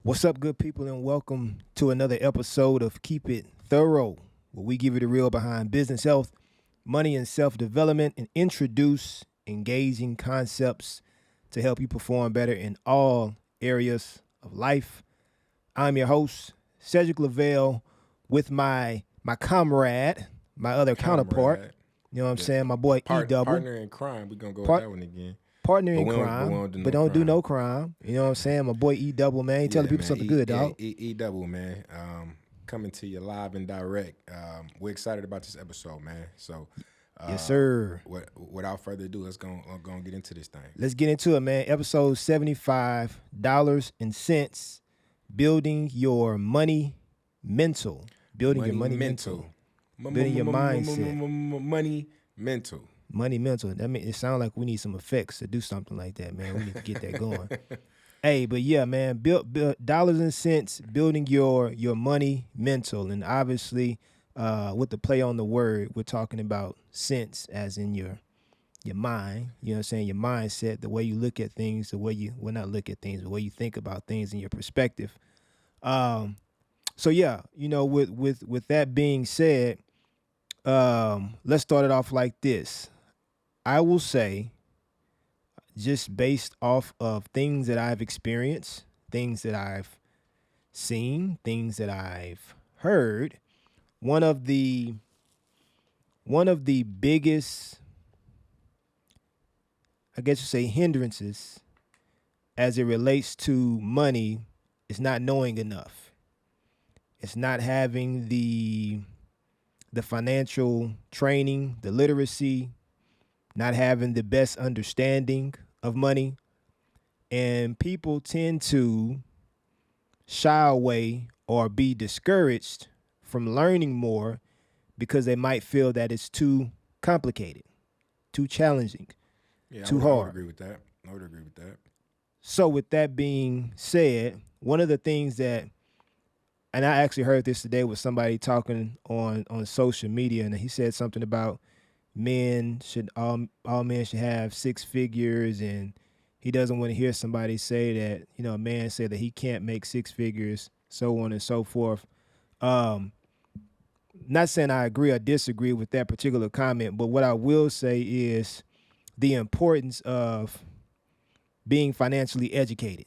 What's up, good people, and welcome to another episode of Keep It Thorough, where we give you the real behind business, health, money, and self development and introduce engaging concepts to help you perform better in all areas of life. I'm your host, Cedric Lavelle, with my comrade, my other counterpart. Comrade. You know what I'm Yeah. saying? My boy E Double, Partner in crime. We're gonna go with part that one again. partner But in we crime, don't do but no don't do crime. no crime. You know what I'm saying? My boy E Double, man. He telling Yeah, people man. something good, dog. E double, man. Coming to you live and direct. We're excited about this episode, man. So Yes, sir. without further ado, let's go get into this thing. Let's get into it, man. Episode 75, dollars and cents, building your money mental. Building your money mental. Building your mindset. Money mental. Money mental. That mean it sounds like we need some effects to do something like that, man. We need to get that going. Hey, but yeah, man, build dollars and cents, building your money mental. And obviously, with the play on the word, we're talking about sense as in your mind, you know what I'm saying, your mindset, the way you look at things, the way you well not look at things, the way you think about things and your perspective. Um so yeah, with that being said, let's start it off like this. I will say, just based off of things that I've experienced, things that I've seen, things that I've heard, one of the biggest, I guess you say, hindrances as it relates to money is not knowing enough. It's not having the financial training, the literacy, not having the best understanding of money. And people tend to shy away or be discouraged from learning more because they might feel that it's too complicated, too challenging, Yeah, too I would hard. agree with that. I would agree with that. So, with that being said, one of the things that, and I actually heard this today with somebody talking on social media, and he said something about men should all men should have six figures, and he doesn't want to hear somebody say that, a man say that he can't make six figures, so on and so forth. Um, Not saying I agree or disagree with that particular comment, but what I will say is the importance of being financially educated,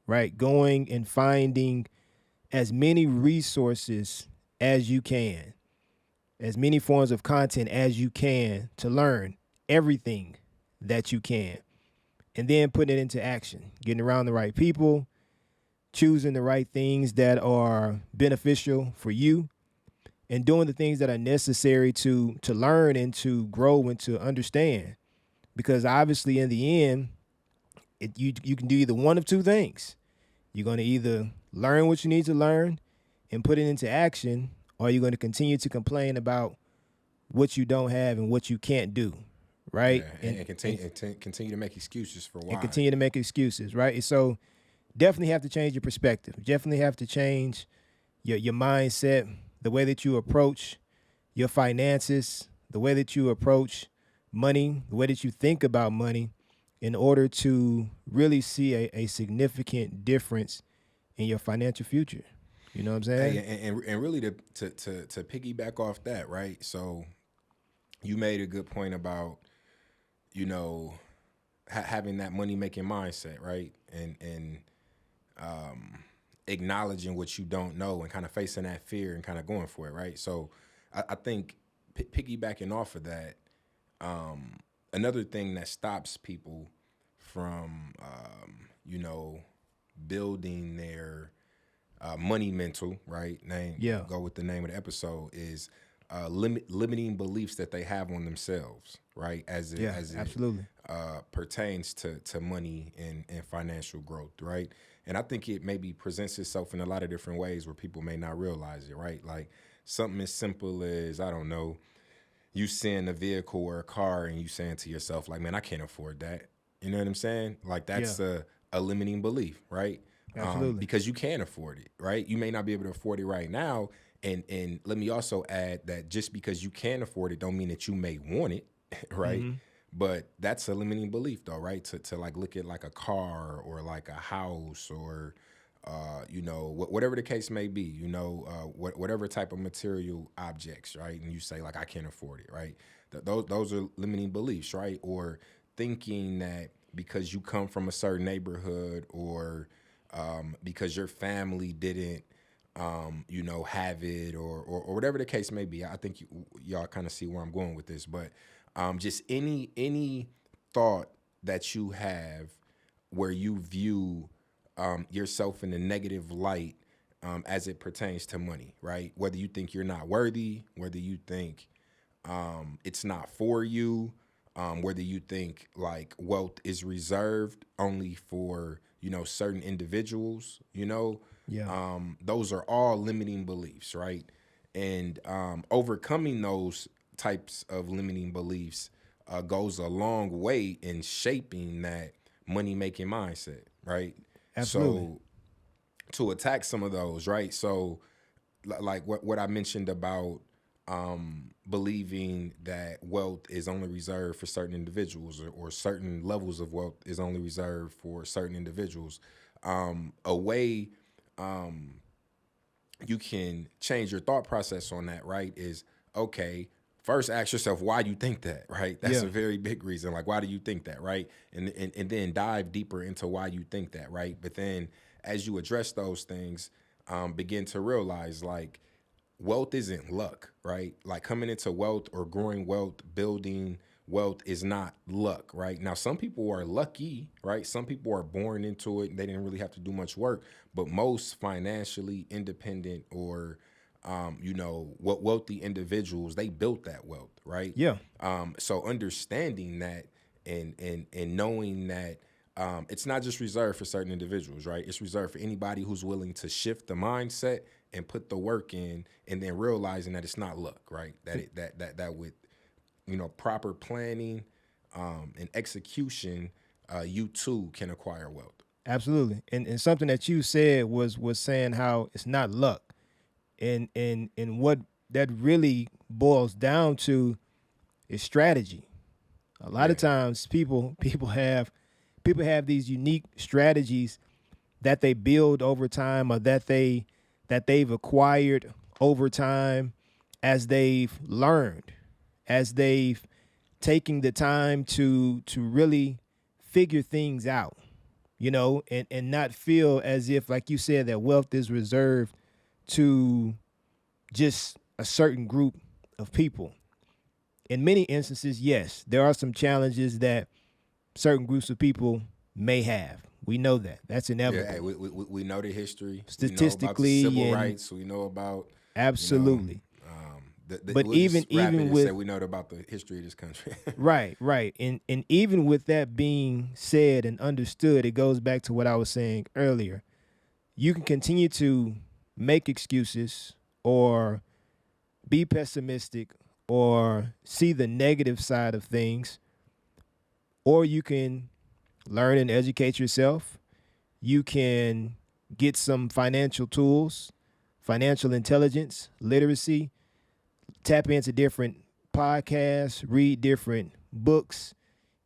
right? Going and finding as many resources as you can, as many forms of content as you can to learn everything that you can, and then putting it into action, getting around the right people, choosing the right things that are beneficial for you, and doing the things that are necessary to learn and to grow and to understand. Because obviously, in the end, you can do either one of two things. You're going to either learn what you need to learn and put it into action, or you're going to continue to complain about what you don't have and what you can't do, right? Yeah, and continue to make excuses for And why. continue to make excuses, right? And so definitely have to change your perspective. Definitely have to change your mindset, the way that you approach your finances, the way that you approach money, the way that you think about money, in order to really see a significant difference in your financial future. You know what I'm Hey, saying? and really to piggyback off that, right? So you made a good point about you know having that money making mindset, right? And acknowledging what you don't know and kind of facing that fear and kind of going for it, right? So I think piggybacking off of that, another thing that stops people from, building their money mental, right? Yeah. Go with the name of the episode is limiting beliefs that they have on themselves, right? Yeah, As it absolutely. pertains to money and financial growth, right? And I think it maybe presents itself in a lot of different ways where people may not realize it, right? Like something as simple as, I don't know, you seeing a vehicle or a car and you saying to yourself, like, man, I can't afford that. You know what I'm saying? Like Yeah, that's a limiting belief, right? absolutely. Because you can afford it, right? You may not be able to afford it right now. And let me also add that just because you can afford it don't mean that you may want it, right? Mm-hmm. But that's a limiting belief though, right? To like look at like a car or like a house or you know, whatever the case may be, you know, whatever type of material objects, right? And you say like, I can't afford it, right? Those are limiting beliefs, right? Or thinking that because you come from a certain neighborhood, or because your family didn't, you know, have it, or whatever the case may be. I think y'all kind of see where I'm going with this, but just any thought that you have where you view yourself in a negative light as it pertains to money, right? Whether you think you're not worthy, whether you think it's not for you, whether you think like wealth is reserved only for, you know, certain individuals, you know, Yeah, those are all limiting beliefs, right? And overcoming those types of limiting beliefs goes a long way in shaping that money making mindset, right? absolutely. So to attack some of those, right? So like what I mentioned about believing that wealth is only reserved for certain individuals, or certain levels of wealth is only reserved for certain individuals. A way you can change your thought process on that, right? Is okay. First, ask yourself why you think that, right? That's a Yeah, very big reason. Like, why do you think that, right? And then dive deeper into why you think that, right? But then, as you address those things, begin to realize like wealth isn't luck, right? Like coming into wealth or growing wealth, building wealth is not luck, right? Now, some people are lucky, right? Some people are born into it and they didn't really have to do much work, but most financially independent, or you know, what wealthy individuals, they built that wealth, right? yeah, So understanding that, and knowing that it's not just reserved for certain individuals, right? It's reserved for anybody who's willing to shift the mindset and put the work in, and then realizing that it's not luck, right? That with, you know, proper planning and execution, you too can acquire wealth. absolutely. And something that you said was saying how it's not luck, and what that really boils down to is strategy. A lot of Yeah, times people have these unique strategies that they build over time, or that they've acquired over time, as they've learned, as they've taken the time to really figure things out, and not feel as if, like you said, that wealth is reserved to just a certain group of people. In many instances, yes, there are some challenges that certain groups of people may have. We know that. That's yeah. Hey, inevitable. we know the history. We know about the Statistically, civil and rights. We know about, you know, absolutely. But we'll even just wrap it even and say with we know about the history of this country. right, right. And even with that being said and understood, it goes back to what I was saying earlier. You can continue to make excuses, or be pessimistic, or see the negative side of things, or you can learn and educate yourself. You can get some financial tools, financial intelligence, literacy, tap into different podcasts, read different books,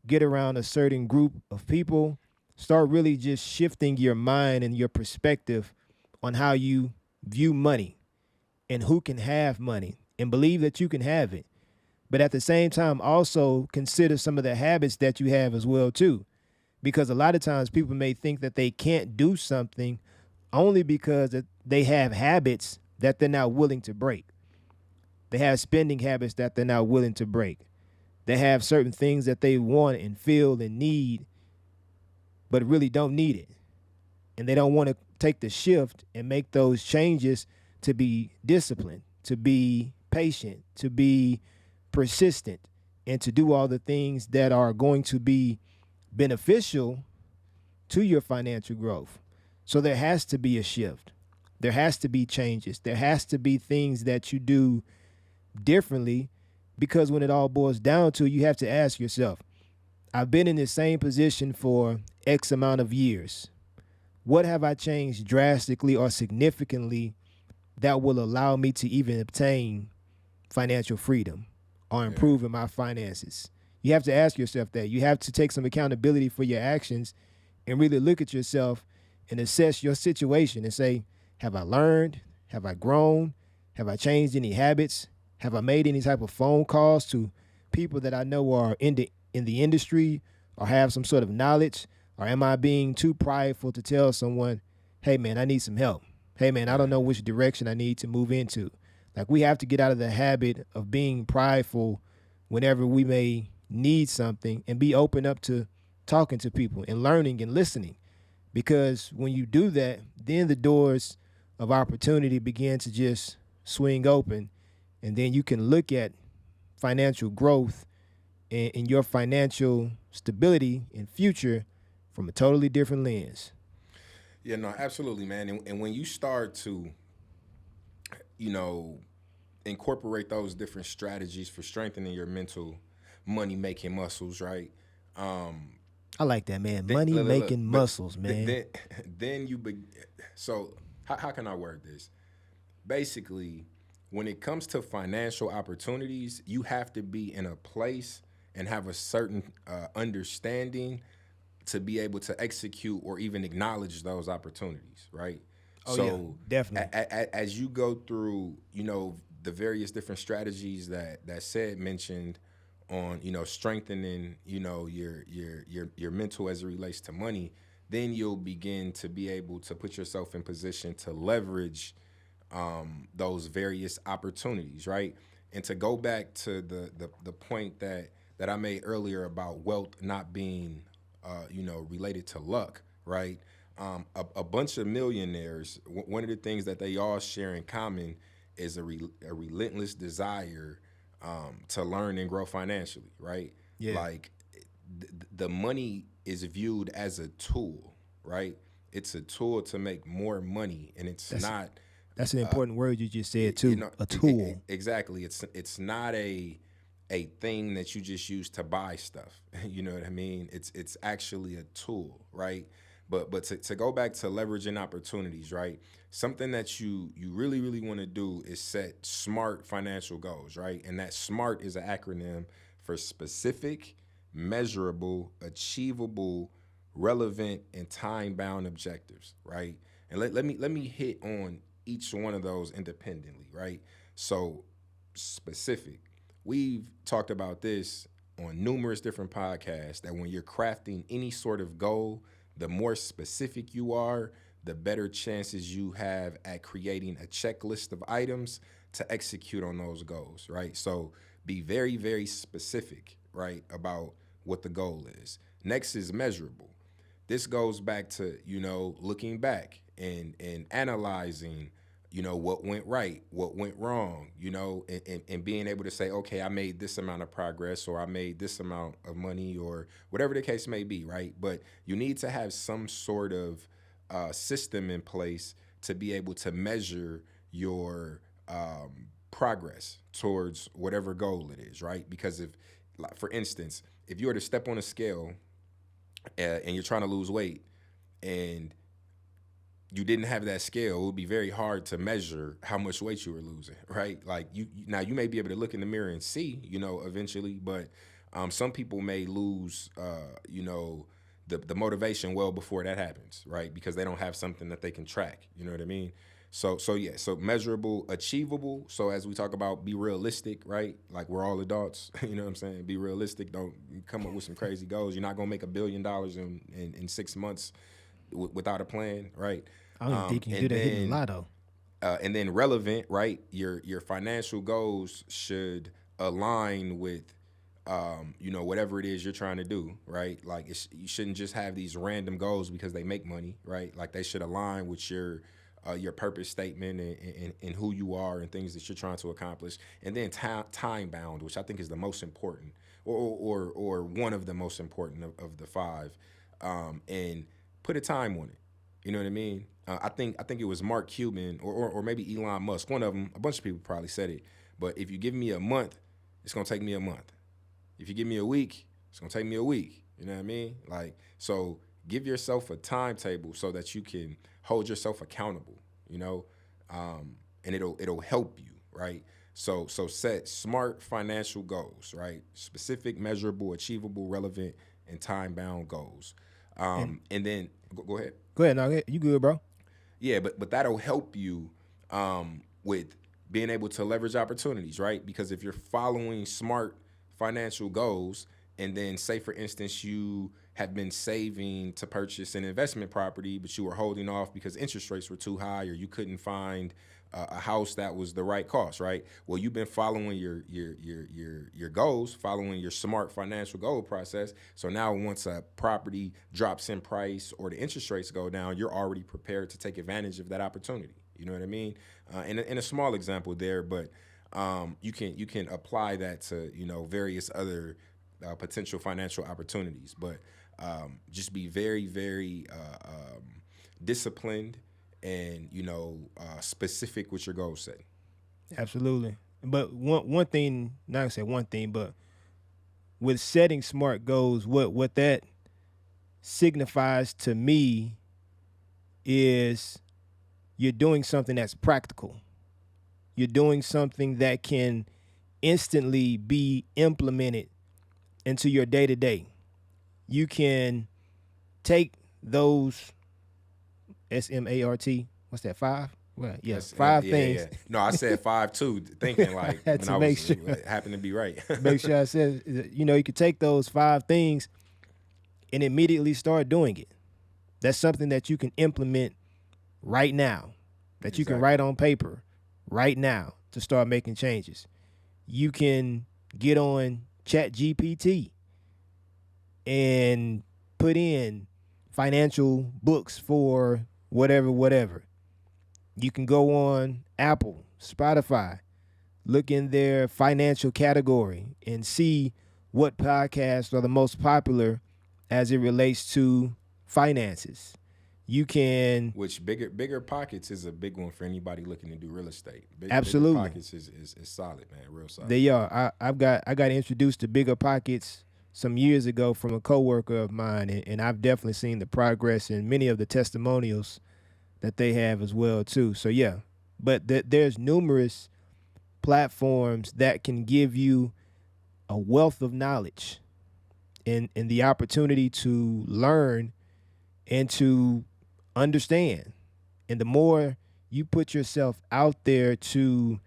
get around a certain group of people, start really just shifting your mind and your perspective on how you view money and who can have money, and believe that you can have it. But at the same time, also consider some of the habits that you have as well too, because a lot of times people may think that they can't do something only because they have habits that they're not willing to break. They have spending habits that they're not willing to break. They have certain things that they want and feel and need, but really don't need it. And they don't want to take the shift and make those changes to be disciplined, to be patient, to be persistent, and to do all the things that are going to be beneficial to your financial growth. So there has to be a shift. There has to be changes. There has to be things that you do differently, because when it all boils down to, you have to ask yourself, I've been in the same position for X amount of years. What have I changed drastically or significantly that will allow me to even obtain financial freedom or Yeah, improve in my finances? You have to ask yourself that. You have to take some accountability for your actions and really look at yourself and assess your situation and say, have I learned? Have I grown? Have I changed any habits? Have I made any type of phone calls to people that I know are in the industry or have some sort of knowledge? Or am I being too prideful to tell someone, hey man, I need some help? Hey man, I don't know which direction I need to move into. Like we have to get out of the habit of being prideful whenever we may need something and be open up to talking to people and learning and listening. Because when you do that, then the doors of opportunity begin to just swing open. And then you can look at financial growth and your financial stability and future from a totally different lens. Yeah, no, absolutely, man. And when you start to, you know, incorporate those different strategies for strengthening your mental money making muscles, right? Um, I like that, man. then, Money look, making but muscles, man. then then you be, so how can I word this? Basically, when it comes to financial opportunities, you have to be in a place and have a certain understanding to be able to execute or even acknowledge those opportunities, right? Oh yeah, So definitely. as you go through, the various different strategies that said mentioned on, strengthening, your mental as it relates to money, then you'll begin to be able to put yourself in position to leverage those various opportunities, right? And to go back to the point that I made earlier about wealth not being, related to luck, right? A bunch of millionaires, one of the things that they all share in common is a relentless desire to learn and grow financially, right? Yeah, Like the money is viewed as a tool, right? It's a tool to make more money, and it's that's not that's an important word you just said you too. know A tool. exactly. It's not a thing that you just use to buy stuff. You know what I mean? It's actually a tool, right? But to go back to leveraging opportunities, right? Something that you really really want to do is set smart financial goals, right? And that SMART is an acronym for specific, measurable, achievable, relevant, and time bound objectives, right? And let me hit on each one of those independently, right? So specific. We've talked about this on numerous different podcasts that when you're crafting any sort of goal, the more specific you are, the better chances you have at creating a checklist of items to execute on those goals, right? So be very, very specific, right, about what the goal is. Next is measurable. This goes back to, looking back and analyzing, what went right, what went wrong, and being able to say, okay, I made this amount of progress, or I made this amount of money, or whatever the case may be, right? But you need to have some sort of system in place to be able to measure your progress towards whatever goal it is, right? Because if, like, for instance, if you were to step on a scale and you're trying to lose weight and you didn't have that scale, it would be very hard to measure how much weight you were losing, right? Like now you may be able to look in the mirror and see, eventually, but some people may lose, the motivation well before that happens, right? Because they don't have something that they can track. You know what I mean? So yeah, so measurable, achievable. So as we talk about, be realistic, right? Like we're all adults, you know what I'm saying? Be realistic. Don't come up with some crazy goals. You're not gonna make $1 billion in 6 months without a plan, right? I don't even think you can do And that hitting the then lotto. relevant, right? Your financial goals should align with whatever it is you're trying to do, right? Like you shouldn't just have these random goals because they make money, right? Like they should align with your purpose statement and who you are and things that you're trying to accomplish. And then time bound, which I think is the most important, or one of the most important of the five, and put a time on it. You know what I mean? I think it was Mark Cuban or maybe Elon Musk. One of them. A bunch of people probably said it. But if you give me a month, it's gonna take me a month. If you give me a week, it's gonna take me a week. You know what I mean? Like, so give yourself a timetable so that you can hold yourself accountable. You know, and it'll help you, right? So set smart financial goals, right? Specific, measurable, achievable, relevant, and time bound goals. And And then go ahead. go ahead, now you good, bro? Yeah, but that'll help you with being able to leverage opportunities, right? Because if you're following smart financial goals, and then say for instance you have been saving to purchase an investment property, but you were holding off because interest rates were too high, or you couldn't find a house that was the right cost, right? Well, you've been following your goals, following your smart financial goal process. So now, once a property drops in price or the interest rates go down, you're already prepared to take advantage of that opportunity. You know what I mean? In a small example there, but you can apply that to various other potential financial opportunities. But just be very very disciplined and specific with your goal setting. Absolutely. But one thing, not gonna say one thing, but with setting smart goals, what that signifies to me is you're doing something that's practical. You're doing something that can instantly be implemented into your day to day. You can take those SMART, what's that, five? Well, yeah, That's five yeah, yeah. things. No, I said 5 too, thinking I like had when to I make was sure, happened to be right. make sure I said, you could take those five things and immediately start doing it. That's something that you can implement right now, that you can Exactly. write on paper right now to start making changes. You can get on Chat GPT and put in financial books for whatever, whatever. You can go on Apple, Spotify, look in their financial category and see what podcasts are the most popular as it relates to finances. You can Which bigger pockets is a big one for anybody looking to do real estate. Bigger absolutely. pockets is solid, man, real solid. They are. I got introduced to Bigger Pockets some years ago from a coworker of mine, and I've definitely seen the progress in many of the testimonials that they have as well too. So yeah, but there's numerous platforms that can give you a wealth of knowledge and the opportunity to learn and to understand. And the more you put yourself out there to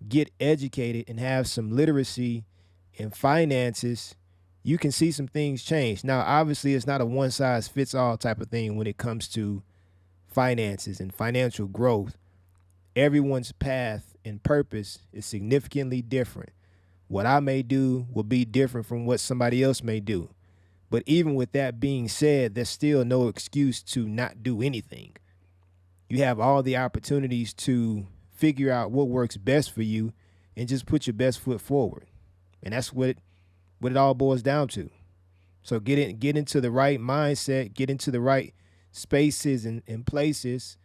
get educated and have some literacy in finances, you can see some things change. Now, obviously, it's not a one size fits all type of thing when it comes to finances and financial growth. Everyone's path and purpose is significantly different. What I may do will be different from what somebody else may do. But even with that being said, there's still no excuse to not do anything. You have all the opportunities to figure out what works best for you and just put your best foot forward. And that's what it all boils down to. So get into the right mindset, get into the right spaces and places.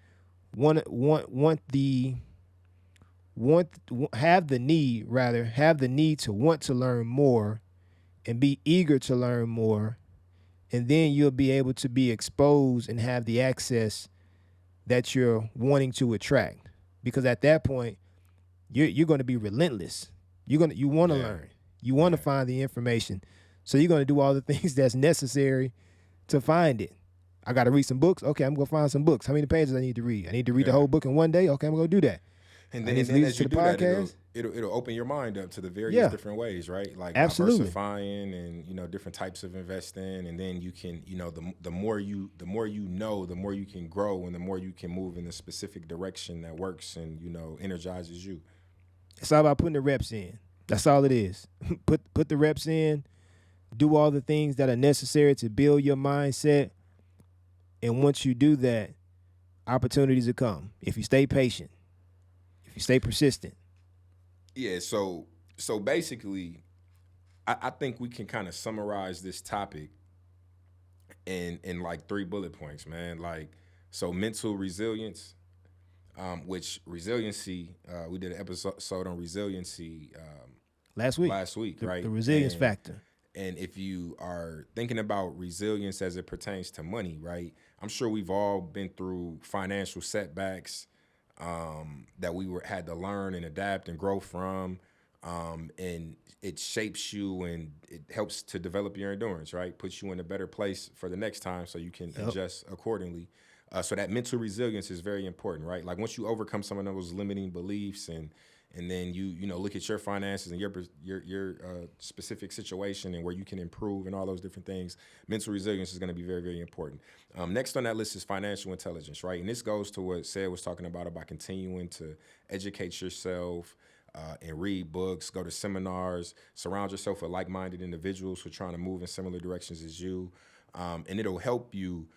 Want the want have the need rather have the need to want to learn more and be eager to learn more, and then you'll be able to be exposed and have the access that you're wanting to attract. Because at that point, you're going to be relentless. You want to Yeah, learn. You want to yeah. find the information. So you're going to do all the things that's necessary to find it. I got to read some books. Okay, I'm going to find some books. How many pages I need to read? I need to read the Yeah. whole book in one day. Okay, I'm going to go do that. And I then, need and to then listen as to you the do that, it'll podcast. it'll it'll open your mind up to the various Yeah, different ways, right? Like absolutely. diversifying and different types of investing, and then you can the more you know, the more you can grow, and the more you can move in a specific direction that works and energizes you. It's all about putting the reps in. That's all it is. Put the reps in. Do all the things that are necessary to build your mindset. And once you do that, opportunities will come. If you stay patient, if you stay persistent. Yeah. So basically, I think we can kind of summarize this topic in like 3 bullet points, man. Like, so mental resilience, which resiliency, we did an episode on resiliency Last week, last week, the right? resilience factor. And if you are thinking about resilience as it pertains to money, right? I'm sure we've all been through financial setbacks that we had to learn and adapt and grow from. and it shapes you and it helps to develop your endurance, right? Puts you in a better place for the next time so you can Yep. adjust accordingly. So that mental resilience is very important, right? Like once you overcome some of those limiting beliefs and then you know look at your finances and your specific situation and where you can improve and all those different things. Mental resilience is going to be very very important. Next on that list is financial intelligence, right? And this goes to what Said was talking about continuing to educate yourself, and read books, go to seminars, surround yourself with like-minded individuals who are trying to move in similar directions as you, and it'll help you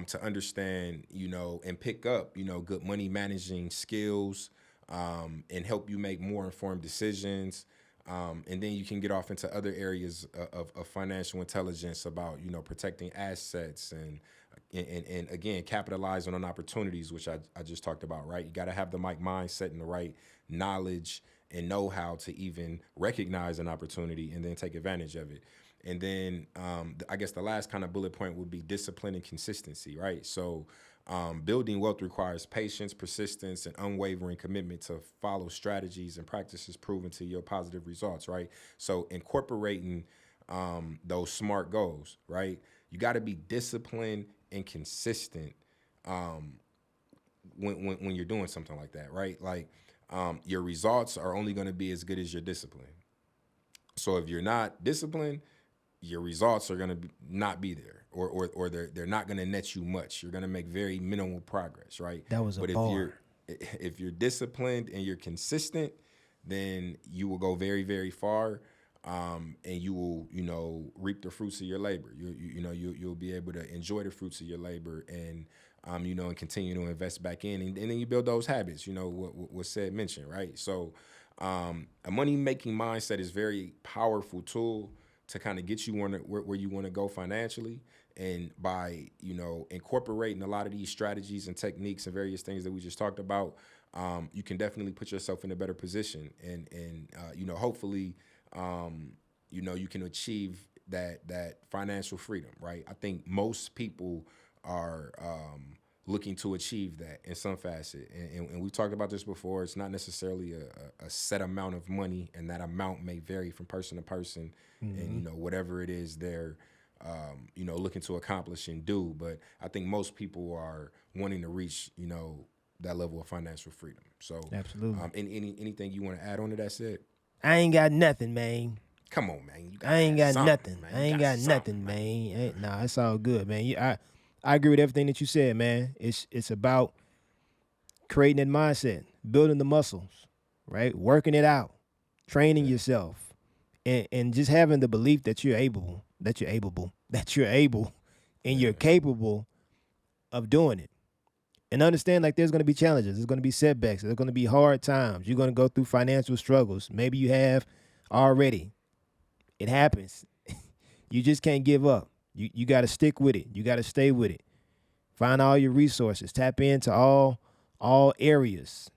to understand, you know, and pick up, you know, good money managing skills, and help you make more informed decisions. And then you can get off into other areas of financial intelligence about, you know, protecting assets and again capitalizing on opportunities, which I just talked about, right? You got to have the right mindset and the right knowledge and know how to even recognize an opportunity and then take advantage of it. And then I guess the last kind of bullet point would be discipline and consistency, right? So building wealth requires patience, persistence, and unwavering commitment to follow strategies and practices proven to yield positive results, right? So incorporating those smart goals, right? You got to be disciplined and consistent when you're doing something like that, right? Like your results are only going to be as good as your discipline. So if you're not disciplined, your results are going to not be there, or they're not going to net you much. You're going to make very minimal progress, right? That was a But bar. if you're disciplined and you're consistent, then you will go very very far, and you will, you know, reap the fruits of your labor. You know you'll be able to enjoy the fruits of your labor and you know, and continue to invest back in, and then you build those habits. You know what was said mentioned, right? So a money making mindset is very powerful tool to kind of get you on where you want to go financially. And by, you know, incorporating a lot of these strategies and techniques and various things that we just talked about, you can definitely put yourself in a better position. And you know, hopefully, you know, you can achieve that financial freedom, right? I think most people are looking to achieve that in some facet. And we've talked about this before. It's not necessarily a set amount of money, and that amount may vary from person to person. And, Mm-hmm. you know, whatever it is they're, you know, looking to accomplish and do. But I think most people are wanting to reach, you know, that level of financial freedom. So, Absolutely. anything you want to add on to that, said? I ain't got nothing, man. Come on, man. You I gotta ain't have got something, nothing. man. I You ain't got got something, nothing, man. man. Nah, it's all good, man. I agree with everything that you said, man. It's about creating that mindset, building the muscles, right? Working it out, training Yeah, yourself, and just having the belief that you're able, that you're able, and you're yeah, capable of doing it. And understand, like, there's going to be challenges, there's going to be setbacks, there's going to be hard times. You're going to go through financial struggles. Maybe you have already. It happens. You just can't give up. You got to stick with it. You got to stay with it. Find all your resources. Tap into all areas.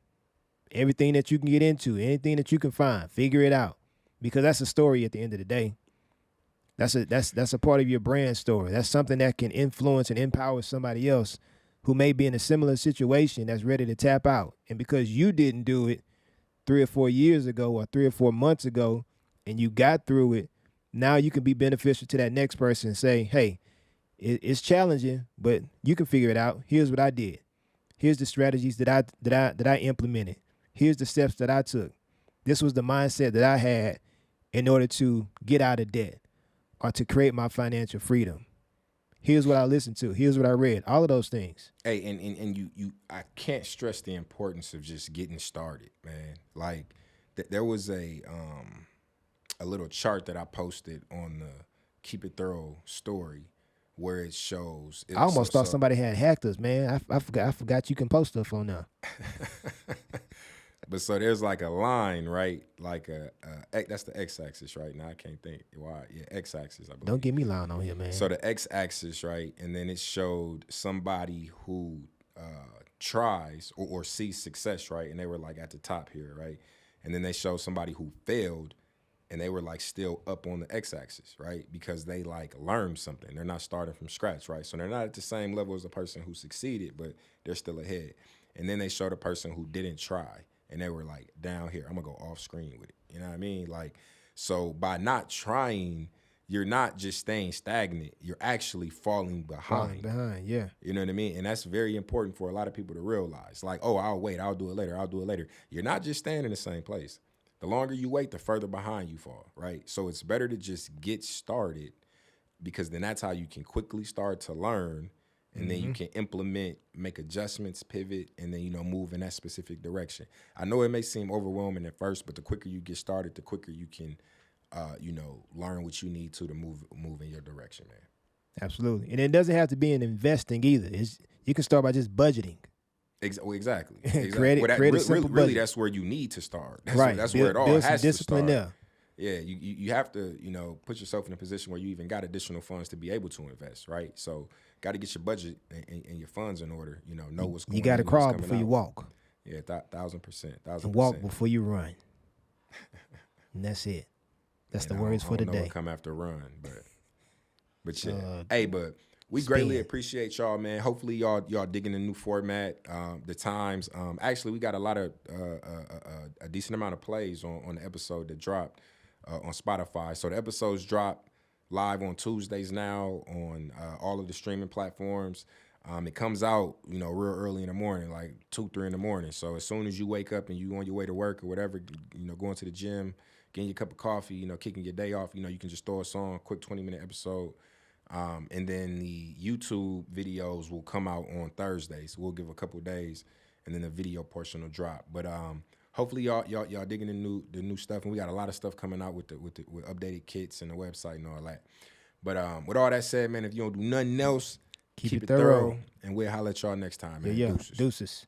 Everything that you can get into, anything that you can find, figure it out. Because that's a story at the end of the day. That's a part of your brand story. That's something that can influence and empower somebody else who may be in a similar situation that's ready to tap out. And because you didn't do it 3 or 4 years ago or 3 or 4 months ago and you got through it, now you can be beneficial to that next person and say, hey, it's challenging, but you can figure it out. Here's what I did. Here's the strategies that I implemented. Here's the steps that I took. This was the mindset that I had in order to get out of debt or to create my financial freedom. Here's what I listened to. Here's what I read. All of those things. hey, and you I can't stress the importance of just getting started, man. Like there was a little chart that I posted on the Keep It Thorough story where it shows I it, almost thought somebody had hacked us, man. I forgot you can post stuff on there. but so there's like a line, right? Like that's the x-axis, right? Now I can't think why. Yeah, x-axis, I Don't believe. get me lying on here, So man. the x-axis, right, and then it showed somebody who tries or sees success, right, and they were like at the top here, right, and then they showed somebody who failed, and they were like still up on the x-axis, right, because they like learned something. They're not starting from scratch, right, so they're not at the same level as the person who succeeded, but they're still ahead. And then they showed a person who didn't try, and they were like, down here, I'm gonna go off screen with it. You know what I mean? Like, so by not trying, you're not just staying stagnant, you're actually falling Falling behind. behind, yeah. You know what I mean? And that's very important for a lot of people to realize. Like, oh, I'll wait, I'll do it later, I'll do it later. You're not just staying in the same place. The longer you wait, the further behind you fall, right? So it's better to just get started, because then that's how you can quickly start to learn, and then you can implement, make adjustments, pivot, and then, move in that specific direction. I know it may seem overwhelming at first, but the quicker you get started, the quicker you can, learn what you need to move in your direction, man. Absolutely. And it doesn't have to be in investing either. You can start by just budgeting. Exactly. create Well, a simple really, budget. that's where you need to start. Right. That's where it all build some has to discipline start. there. Yeah, you have to, put yourself in a position where you even got additional funds to be able to invest, right? So, got to get your budget and your funds in order. Know what's going on. You got to what's crawl coming before you out. walk. Yeah, 1,000%. And walk before you run. And that's it. That's the words for I don't know today. what come after run, but yeah. Hey, but we greatly appreciate y'all, man. Hopefully y'all digging the new format, the times. Actually, we got a lot of a decent amount of plays on the episode that dropped on Spotify. So the episodes drop live on Tuesdays now on all of the streaming platforms. It comes out, real early in the morning, like 2, 3 in the morning. So as soon as you wake up and you on your way to work or whatever, going to the gym, getting your cup of coffee, kicking your day off, you can just throw us on, quick 20-minute episode. And then the YouTube videos will come out on Thursdays. We'll give a couple of days, and then the video portion will drop. But hopefully y'all digging the new stuff, and we got a lot of stuff coming out with updated kits and the website and all that. But with all that said, man, if you don't do nothing else, keep it thorough, and we'll holler at y'all next time, man. Yeah. Deuces.